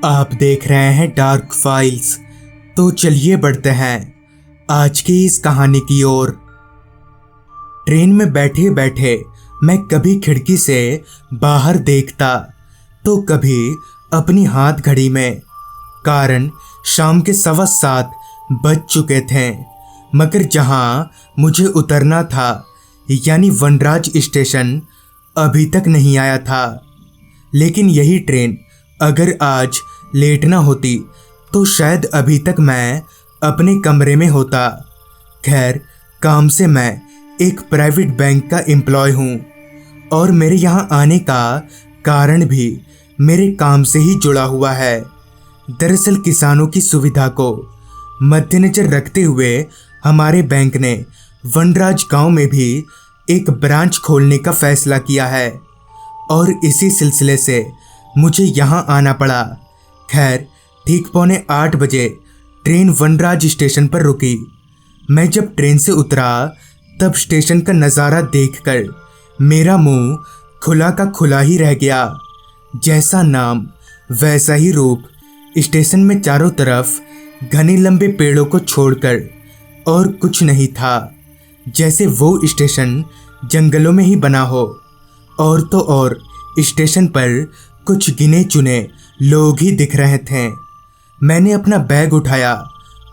आप देख रहे हैं डार्क फाइल्स। तो चलिए बढ़ते हैं आज की इस कहानी की ओर। ट्रेन में बैठे बैठे मैं कभी खिड़की से बाहर देखता तो कभी अपनी हाथ घड़ी में। कारण शाम के 7:15 बज चुके थे, मगर जहां मुझे उतरना था यानी वनराज स्टेशन अभी तक नहीं आया था। लेकिन यही ट्रेन अगर आज लेट ना होती तो शायद अभी तक मैं अपने कमरे में होता। खैर, काम से मैं एक प्राइवेट बैंक का एम्प्लॉय हूँ और मेरे यहाँ आने का कारण भी मेरे काम से ही जुड़ा हुआ है। दरअसल किसानों की सुविधा को मद्देनजर रखते हुए हमारे बैंक ने वनराज गांव में भी एक ब्रांच खोलने का फैसला किया है और इसी सिलसिले से मुझे यहाँ आना पड़ा। खैर, ठीक 7:45 बजे ट्रेन वनराज स्टेशन पर रुकी। मैं जब ट्रेन से उतरा तब स्टेशन का नज़ारा देखकर मेरा मुंह खुला का खुला ही रह गया। जैसा नाम वैसा ही रूप। स्टेशन में चारों तरफ घने लंबे पेड़ों को छोड़कर और कुछ नहीं था, जैसे वो स्टेशन जंगलों में ही बना हो। और तो और स्टेशन पर कुछ गिने चुने लोग ही दिख रहे थे। मैंने अपना बैग उठाया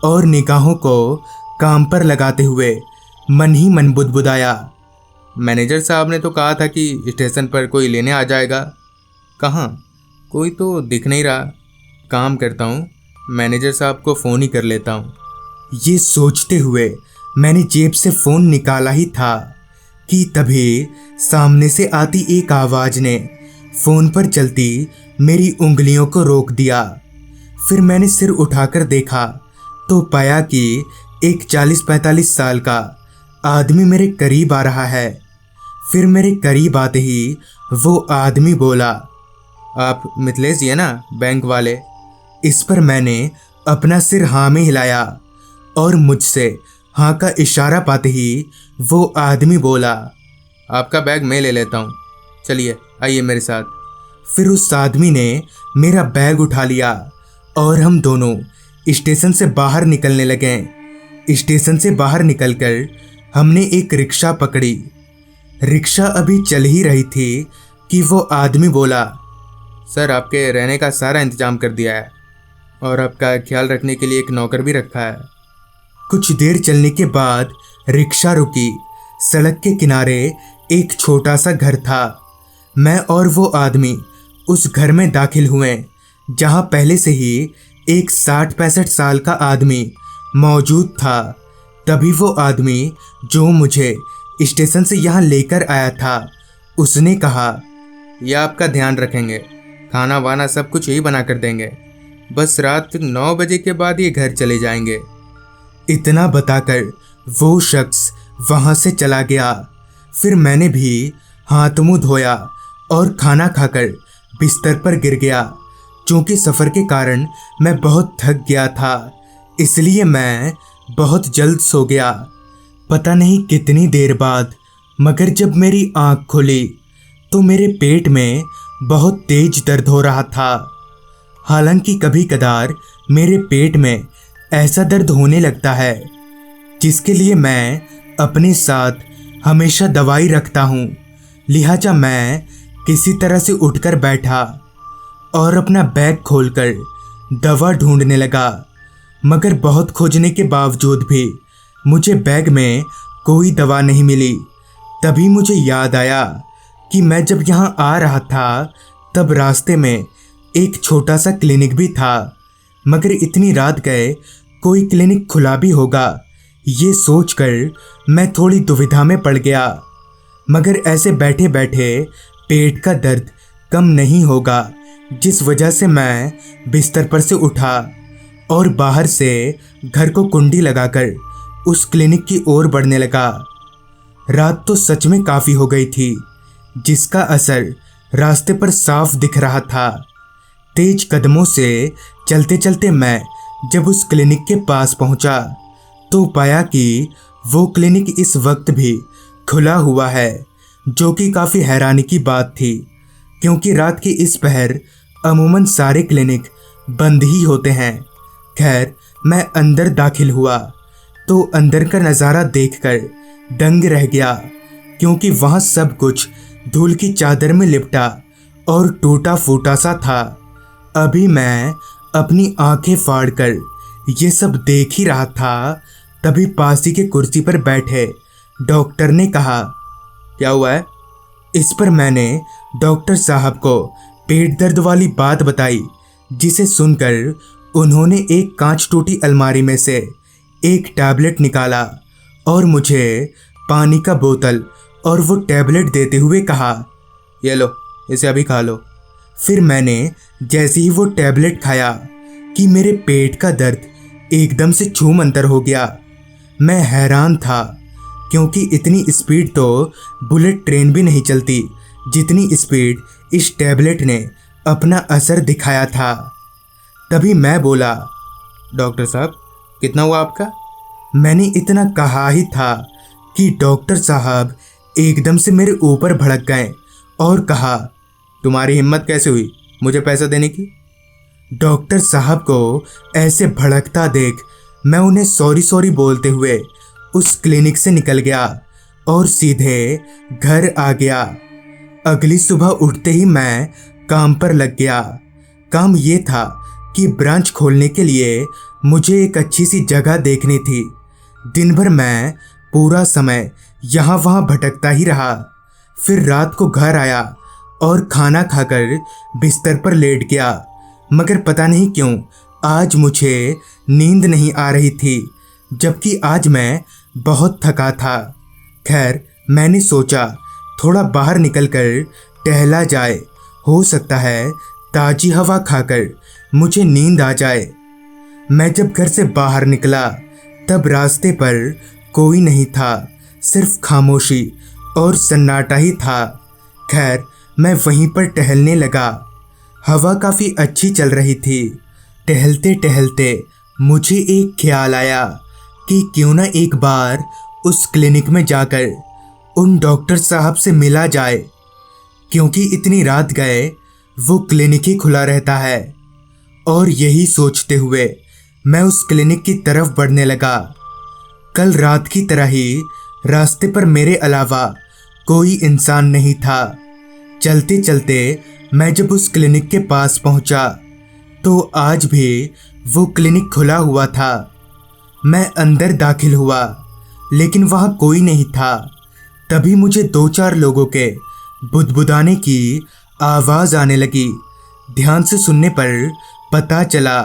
और निगाहों को काम पर लगाते हुए मन ही मन बुदबुदाया। मैनेजर साहब ने तो कहा था कि स्टेशन पर कोई लेने आ जाएगा। कहाँ? कोई तो दिख नहीं रहा। काम करता हूँ, मैनेजर साहब को फ़ोन ही कर लेता हूँ। ये सोचते हुए मैंने जेब से फ़ोन निकाला ही था कि तभी सामने से आती एक आवाज़ ने फ़ोन पर चलती मेरी उंगलियों को रोक दिया। फिर मैंने सिर उठाकर देखा तो पाया कि एक 40-45 साल का आदमी मेरे करीब आ रहा है। फिर मेरे करीब आते ही वो आदमी बोला, आप मिथिलेश जी है ना, बैंक वाले? इस पर मैंने अपना सिर हाँ में हिलाया और मुझसे हाँ का इशारा पाते ही वो आदमी बोला, आपका बैग मैं ले लेता हूँ, चलिए आइए मेरे साथ। फिर उस आदमी ने मेरा बैग उठा लिया और हम दोनों स्टेशन से बाहर निकलने लगे। स्टेशन से बाहर निकलकर हमने एक रिक्शा पकड़ी। रिक्शा अभी चल ही रही थी कि वो आदमी बोला, सर आपके रहने का सारा इंतजाम कर दिया है और आपका ख्याल रखने के लिए एक नौकर भी रखा है। कुछ देर चलने के बाद रिक्शा रुकी। सड़क के किनारे एक छोटा सा घर था। मैं और वो आदमी उस घर में दाखिल हुए, जहां पहले से ही एक 60-65 साल का आदमी मौजूद था। तभी वो आदमी जो मुझे स्टेशन से यहाँ लेकर आया था, उसने कहा, यह आपका ध्यान रखेंगे, खाना वाना सब कुछ यही बना कर देंगे, बस रात 9 बजे के बाद ये घर चले जाएंगे। इतना बताकर वो शख्स वहाँ से चला गया। फिर मैंने भी हाथ मुँह धोया और खाना खाकर बिस्तर पर गिर गया। चूँकि सफ़र के कारण मैं बहुत थक गया था, इसलिए मैं बहुत जल्द सो गया। पता नहीं कितनी देर बाद, मगर जब मेरी आँख खुली तो मेरे पेट में बहुत तेज दर्द हो रहा था। हालांकि कभी कदार मेरे पेट में ऐसा दर्द होने लगता है जिसके लिए मैं अपने साथ हमेशा दवाई रखता हूँ। लिहाजा मैं किसी तरह से उठकर बैठा और अपना बैग खोलकर दवा ढूंढने लगा, मगर बहुत खोजने के बावजूद भी मुझे बैग में कोई दवा नहीं मिली। तभी मुझे याद आया कि मैं जब यहाँ आ रहा था तब रास्ते में एक छोटा सा क्लिनिक भी था, मगर इतनी रात गए कोई क्लिनिक खुला भी होगा, ये सोचकर मैं थोड़ी दुविधा में पड़ गया। मगर ऐसे बैठे बैठे पेट का दर्द कम नहीं होगा, जिस वजह से मैं बिस्तर पर से उठा और बाहर से घर को कुंडी लगाकर उस क्लिनिक की ओर बढ़ने लगा। रात तो सच में काफ़ी हो गई थी, जिसका असर रास्ते पर साफ दिख रहा था। तेज कदमों से चलते चलते मैं जब उस क्लिनिक के पास पहुंचा तो पाया कि वो क्लिनिक इस वक्त भी खुला हुआ है, जो कि काफ़ी हैरानी की बात थी, क्योंकि रात की इस पहर अमूमन सारे क्लिनिक बंद ही होते हैं। खैर, मैं अंदर दाखिल हुआ तो अंदर का नज़ारा देखकर दंग रह गया, क्योंकि वहाँ सब कुछ धूल की चादर में लिपटा और टूटा फूटा सा था। अभी मैं अपनी आंखें फाड़कर ये सब देख ही रहा था, तभी पास ही के कुर्सी पर बैठे डॉक्टर ने कहा, क्या हुआ है? इस पर मैंने डॉक्टर साहब को पेट दर्द वाली बात बताई, जिसे सुनकर उन्होंने एक कांच टूटी अलमारी में से एक टैबलेट निकाला और मुझे पानी का बोतल और वो टैबलेट देते हुए कहा, ये लो, इसे अभी खा लो। फिर मैंने जैसे ही वो टैबलेट खाया कि मेरे पेट का दर्द एकदम से छूमंतर हो गया। मैं हैरान था, क्योंकि इतनी स्पीड तो बुलेट ट्रेन भी नहीं चलती जितनी स्पीड इस टैबलेट ने अपना असर दिखाया था। तभी मैं बोला, डॉक्टर साहब, कितना हुआ आपका? मैंने इतना कहा ही था कि डॉक्टर साहब एकदम से मेरे ऊपर भड़क गए और कहा, तुम्हारी हिम्मत कैसे हुई मुझे पैसा देने की? डॉक्टर साहब को ऐसे भड़कता देख मैं उन्हें सॉरी सॉरी बोलते हुए उस क्लिनिक से निकल गया और सीधे घर आ गया। अगली सुबह उठते ही मैं काम पर लग गया। काम ये था कि ब्रांच खोलने के लिए मुझे एक अच्छी सी जगह देखनी थी। दिन भर मैं पूरा समय यहाँ वहाँ भटकता ही रहा। फिर रात को घर आया और खाना खाकर बिस्तर पर लेट गया, मगर पता नहीं क्यों आज मुझे नींद नहीं आ रही थी, जबकि आज मैं बहुत थका था। खैर, मैंने सोचा थोड़ा बाहर निकलकर टहला जाए, हो सकता है ताज़ी हवा खाकर मुझे नींद आ जाए। मैं जब घर से बाहर निकला तब रास्ते पर कोई नहीं था, सिर्फ खामोशी और सन्नाटा ही था। खैर, मैं वहीं पर टहलने लगा। हवा काफ़ी अच्छी चल रही थी। टहलते टहलते मुझे एक ख्याल आया कि क्यों ना एक बार उस क्लिनिक में जाकर उन डॉक्टर साहब से मिला जाए, क्योंकि इतनी रात गए वो क्लिनिक ही खुला रहता है। और यही सोचते हुए मैं उस क्लिनिक की तरफ बढ़ने लगा। कल रात की तरह ही रास्ते पर मेरे अलावा कोई इंसान नहीं था। चलते चलते मैं जब उस क्लिनिक के पास पहुंचा तो आज भी वो क्लिनिक खुला हुआ था। मैं अंदर दाखिल हुआ, लेकिन वहाँ कोई नहीं था। तभी मुझे 2-4 लोगों के बुदबुदाने की आवाज़ आने लगी। ध्यान से सुनने पर पता चला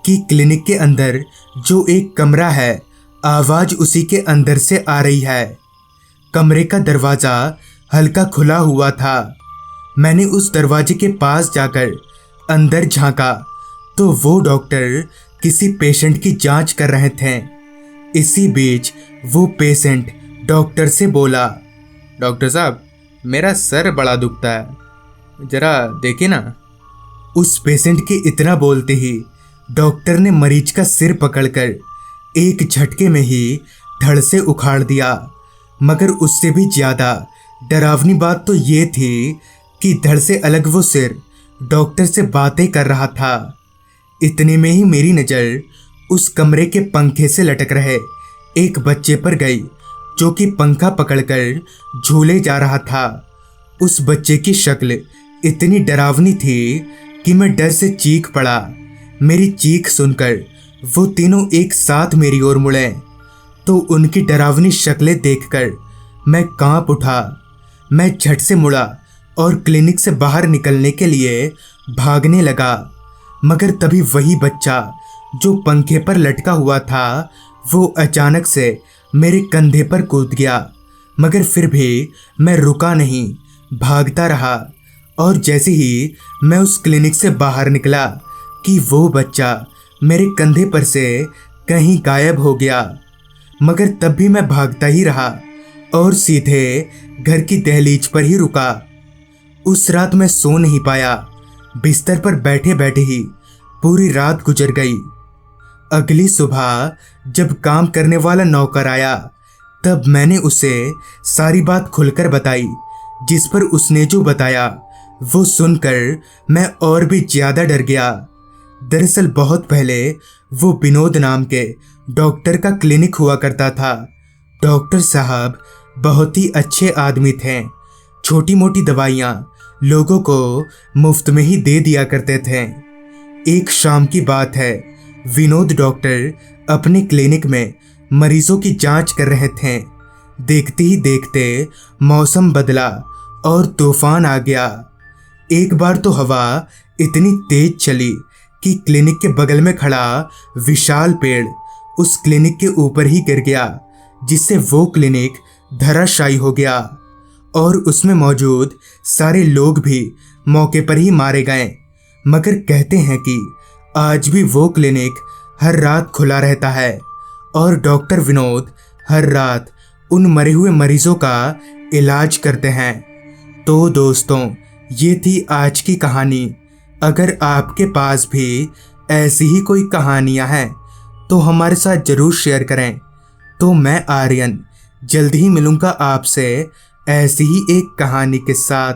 कि क्लिनिक के अंदर जो एक कमरा है, आवाज़ उसी के अंदर से आ रही है। कमरे का दरवाज़ा हल्का खुला हुआ था। मैंने उस दरवाजे के पास जाकर अंदर झांका तो वो डॉक्टर किसी पेशेंट की जांच कर रहे थे। इसी बीच वो पेशेंट डॉक्टर से बोला, डॉक्टर साहब, मेरा सर बड़ा दुखता है, ज़रा देखिए ना। उस पेशेंट के इतना बोलते ही डॉक्टर ने मरीज का सिर पकड़कर एक झटके में ही धड़ से उखाड़ दिया। मगर उससे भी ज़्यादा डरावनी बात तो ये थी कि धड़ से अलग वो सिर डॉक्टर से बातें कर रहा था। इतने में ही मेरी नज़र उस कमरे के पंखे से लटक रहे एक बच्चे पर गई, जो कि पंखा पकड़कर झूले जा रहा था। उस बच्चे की शक्ल इतनी डरावनी थी कि मैं डर से चीख पड़ा। मेरी चीख सुनकर वो तीनों एक साथ मेरी ओर मुड़े तो उनकी डरावनी शक्लें देखकर मैं कांप उठा। मैं झट से मुड़ा और क्लिनिक से बाहर निकलने के लिए भागने लगा, मगर तभी वही बच्चा जो पंखे पर लटका हुआ था वो अचानक से मेरे कंधे पर कूद गया। मगर फिर भी मैं रुका नहीं, भागता रहा। और जैसे ही मैं उस क्लिनिक से बाहर निकला कि वो बच्चा मेरे कंधे पर से कहीं गायब हो गया। मगर तब भी मैं भागता ही रहा और सीधे घर की दहलीज पर ही रुका। उस रात मैं सो नहीं पाया। बिस्तर पर बैठे बैठे ही पूरी रात गुजर गई। अगली सुबह जब काम करने वाला नौकर आया तब मैंने उसे सारी बात खुलकर बताई, जिस पर उसने जो बताया वो सुनकर मैं और भी ज़्यादा डर गया। दरअसल बहुत पहले वो विनोद नाम के डॉक्टर का क्लिनिक हुआ करता था। डॉक्टर साहब बहुत ही अच्छे आदमी थे। छोटी मोटी दवाइयाँ लोगों को मुफ्त में ही दे दिया करते थे। एक शाम की बात है, विनोद डॉक्टर अपने क्लिनिक में मरीजों की जांच कर रहे थे। देखते ही देखते मौसम बदला और तूफान आ गया। एक बार तो हवा इतनी तेज चली कि क्लिनिक के बगल में खड़ा विशाल पेड़ उस क्लिनिक के ऊपर ही गिर गया, जिससे वो क्लिनिक धराशायी हो गया और उसमें मौजूद सारे लोग भी मौके पर ही मारे गए। मगर कहते हैं कि आज भी वो क्लिनिक हर रात खुला रहता है और डॉक्टर विनोद हर रात उन मरे हुए मरीजों का इलाज करते हैं। तो दोस्तों, ये थी आज की कहानी। अगर आपके पास भी ऐसी ही कोई कहानियां हैं तो हमारे साथ ज़रूर शेयर करें। तो मैं आर्यन जल्द ही मिलूंगा आपसे ऐसी ही एक कहानी के साथ।